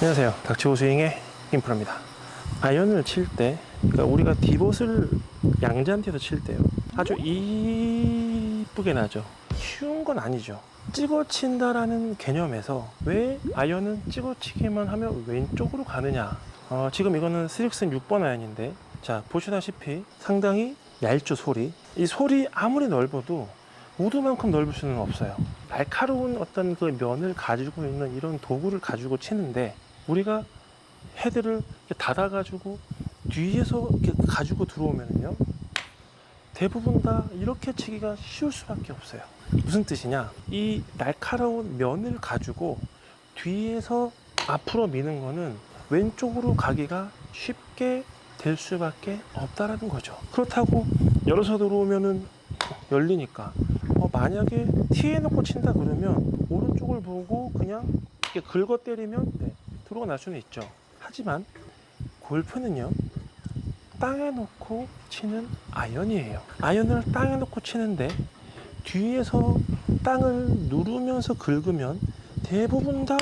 안녕하세요. 닥치고 스윙의 김프로입니다. 아이언을 칠 때, 그러니까 우리가 디봇을 양지한테서 칠 때요, 아주 이쁘게 나죠. 쉬운 건 아니죠. 찍어 친다라는 개념에서 왜 아이언은 찍어 치기만 하면 왼쪽으로 가느냐. 지금 이거는 스릭슨 6번 아이언인데, 자 보시다시피 상당히 얇죠. 소리, 이 소리 아무리 넓어도 우드만큼 넓을 수는 없어요. 날카로운 어떤 그 면을 가지고 있는 이런 도구를 가지고 치는데, 우리가 헤드를 닫아 가지고 뒤에서 이렇게 가지고 들어오면요, 대부분 다 이렇게 치기가 쉬울 수밖에 없어요. 무슨 뜻이냐, 이 날카로운 면을 가지고 뒤에서 앞으로 미는 거는 왼쪽으로 가기가 쉽게 될 수밖에 없다라는 거죠. 그렇다고 열어서 들어오면은 열리니까, 만약에 티에 놓고 친다 그러면 오른쪽을 보고 그냥 이렇게 긁어 때리면 들어가 날 수는 있죠. 하지만 골프는요, 땅에 놓고 치는 아이언이에요. 아이언을 땅에 놓고 치는데 뒤에서 땅을 누르면서 긁으면 대부분 다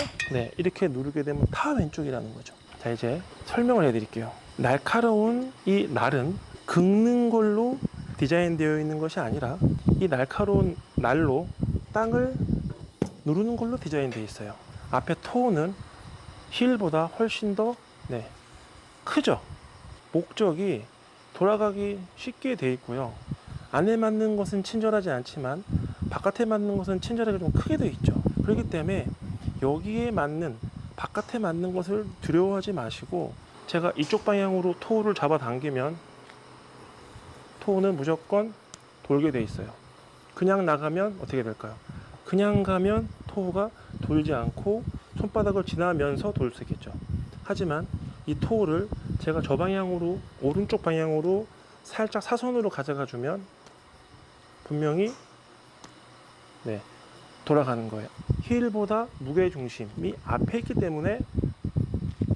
이렇게 누르게 되면 다 왼쪽이라는 거죠. 자, 이제 설명을 해드릴게요. 날카로운 이 날은 긁는 걸로 디자인되어 있는 것이 아니라, 이 날카로운 날로 땅을 누르는 걸로 디자인되어 있어요. 앞에 토우는 힐보다 훨씬 더 크죠. 목적이 돌아가기 쉽게 되어 있고요. 안에 맞는 것은 친절하지 않지만 바깥에 맞는 것은 친절하게 좀 크게 되어 있죠. 그렇기 때문에 여기에 맞는, 바깥에 맞는 것을 두려워하지 마시고, 제가 이쪽 방향으로 토우를 잡아 당기면 토우는 무조건 돌게 되어 있어요. 그냥 나가면 어떻게 될까요? 그냥 가면 토우가 돌지 않고 손바닥을 지나면서 돌 수 있겠죠. 하지만 이 토우를 제가 저 방향으로, 오른쪽 방향으로 살짝 사선으로 가져가 주면 분명히 돌아가는 거예요. 힐보다 무게 중심이 앞에 있기 때문에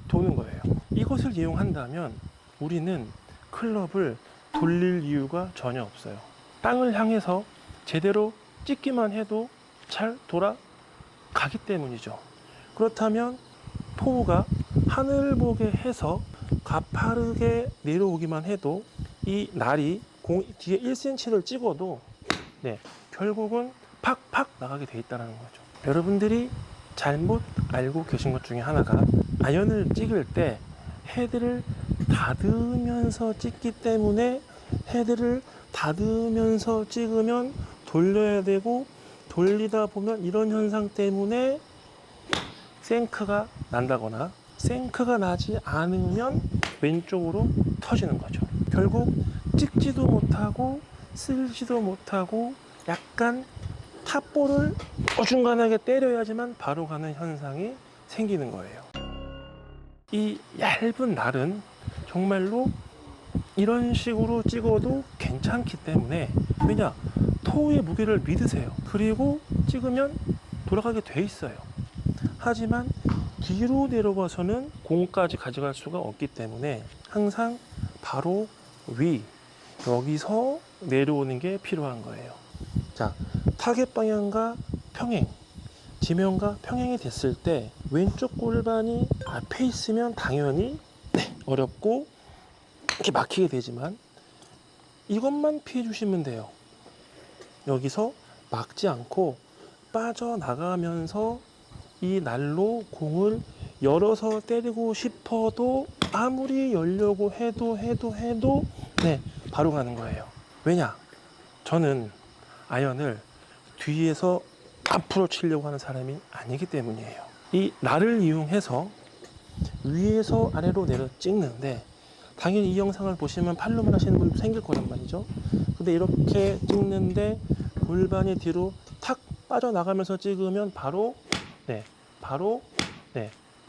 도는 거예요. 이것을 이용한다면 우리는 클럽을 돌릴 이유가 전혀 없어요. 땅을 향해서 제대로 찍기만 해도 잘 돌아가기 때문이죠. 그렇다면 토우가 하늘 보게 해서 가파르게 내려오기만 해도 이 날이 공 뒤에 1cm를 찍어도 결국은 팍팍 나가게 돼 있다는 거죠. 여러분들이 잘못 알고 계신 것 중에 하나가, 아이언을 찍을 때 헤드를 닫으면서 찍기 때문에, 헤드를 닫으면서 찍으면 돌려야 되고, 돌리다 보면 이런 현상 때문에 생크가 난다거나, 생크가 나지 않으면 왼쪽으로 터지는 거죠. 결국 찍지도 못하고 쓸지도 못하고 약간 탑볼을 어중간하게 때려야지만 바로 가는 현상이 생기는 거예요. 이 얇은 날은 정말로 이런 식으로 찍어도 괜찮기 때문에, 왜냐, 토우의 무게를 믿으세요. 그리고 찍으면 돌아가게 돼 있어요. 하지만 뒤로 내려와서는 공까지 가져갈 수가 없기 때문에 항상 바로 위, 여기서 내려오는 게 필요한 거예요. 자, 타겟 방향과 평행, 지면과 평행이 됐을 때 왼쪽 골반이 앞에 있으면 당연히 어렵고 이렇게 막히게 되지만, 이것만 피해 주시면 돼요. 여기서 막지 않고 빠져나가면서 이 날로 공을 열어서 때리고 싶어도 아무리 열려고 해도 바로 가는 거예요. 왜냐, 저는 아이언을 뒤에서 앞으로 치려고 하는 사람이 아니기 때문이에요. 이 날을 이용해서 위에서 아래로 내려 찍는데, 당연히 이 영상을 보시면 팔로만 하시는 분도 생길 거란 말이죠. 근데 이렇게 찍는데 골반이 뒤로 탁 빠져나가면서 찍으면 바로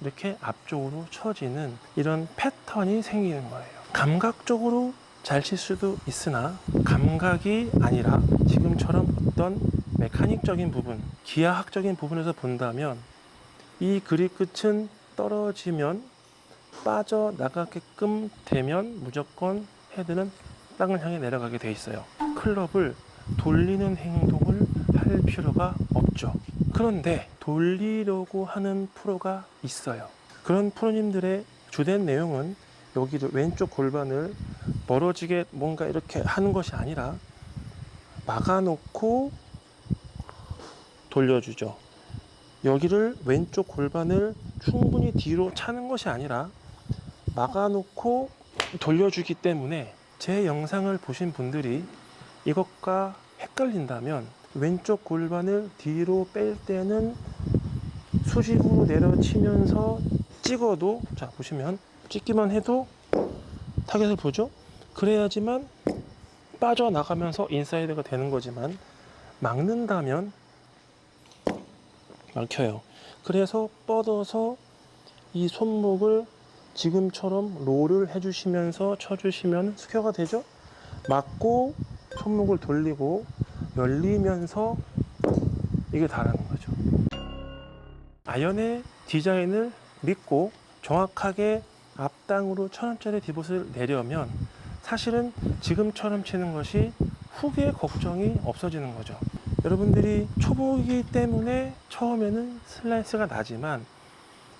이렇게 앞쪽으로 처지는 이런 패턴이 생기는 거예요. 감각적으로 잘 칠 수도 있으나, 감각이 아니라 지금처럼 어떤 메카닉적인 부분, 기하학적인 부분에서 본다면 이 그립 끝은 떨어지면 빠져나가게끔 되면 무조건 헤드는 땅을 향해 내려가게 돼 있어요. 클럽을 돌리는 행동을 할 필요가 없죠. 그런데 돌리려고 하는 프로가 있어요. 그런 프로님들의 주된 내용은 여기를 왼쪽 골반을 멀어지게 뭔가 이렇게 하는 것이 아니라 막아놓고 돌려주죠. 여기를 왼쪽 골반을 충분히 뒤로 차는 것이 아니라 막아놓고 돌려주기 때문에 제 영상을 보신 분들이 이것과 헷갈린다면 왼쪽 골반을 뒤로 뺄 때는 수직으로 내려치면서 찍어도, 자 보시면 찍기만 해도 타겟을 보죠. 그래야지만 빠져나가면서 인사이드가 되는 거지만 막는다면 막혀요. 그래서 뻗어서 이 손목을 지금처럼 롤을 해주시면서 쳐주시면 스퀘어가 되죠. 막고 손목을 돌리고 열리면서 이게 다라는 거죠. 아연의 디자인을 믿고 정확하게 앞당으로 1000원짜리 디봇을 내려면 사실은 지금처럼 치는 것이 후기의 걱정이 없어지는 거죠. 여러분들이 초보이기 때문에 처음에는 슬라이스가 나지만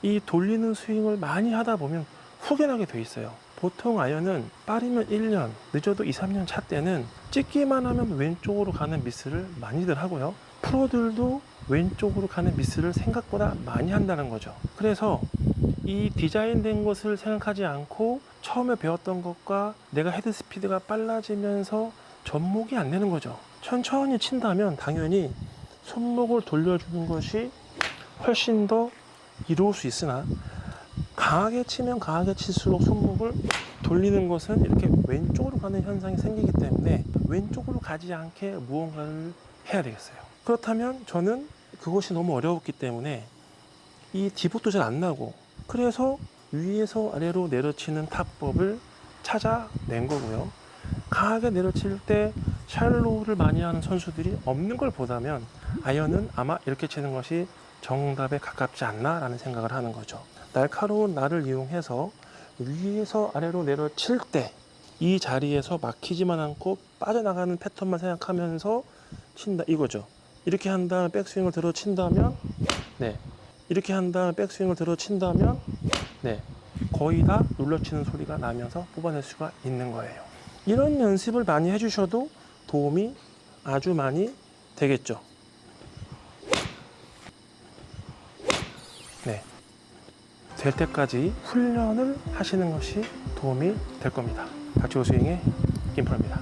이 돌리는 스윙을 많이 하다 보면 후게 나게 돼 있어요. 보통 아이언은 빠르면 1년, 늦어도 2, 3년 차 때는 찍기만 하면 왼쪽으로 가는 미스를 많이들 하고요. 프로들도 왼쪽으로 가는 미스를 생각보다 많이 한다는 거죠. 그래서 이 디자인된 것을 생각하지 않고 처음에 배웠던 것과 내가 헤드 스피드가 빨라지면서 접목이 안 되는 거죠. 천천히 친다면 당연히 손목을 돌려주는 것이 훨씬 더 이로울 수 있으나 강하게 치면 강하게 칠수록 손목을 돌리는 것은 이렇게 왼쪽으로 가는 현상이 생기기 때문에 왼쪽으로 가지 않게 무언가를 해야 되겠어요. 그렇다면 저는 그것이 너무 어려웠기 때문에 이 디봇도 잘 안 나고, 그래서 위에서 아래로 내려치는 타법을 찾아낸 거고요. 강하게 내려칠 때 샬로우를 많이 하는 선수들이 없는 걸 보다면 아이언은 아마 이렇게 치는 것이 정답에 가깝지 않나 라는 생각을 하는 거죠. 날카로운 날을 이용해서 위에서 아래로 내려칠 때 이 자리에서 막히지만 않고 빠져나가는 패턴만 생각하면서 친다 이거죠. 이렇게 한 다음에 백스윙을 들어 친다면, 네, 이렇게 한 다음에 백스윙을 들어 친다면, 네, 거의 다 눌러치는 소리가 나면서 뽑아낼 수가 있는 거예요. 이런 연습을 많이 해주셔도 도움이 아주 많이 되겠죠. 네, 될 때까지 훈련을 하시는 것이 도움이 될 겁니다. 박지호 스윙의 김프로입니다.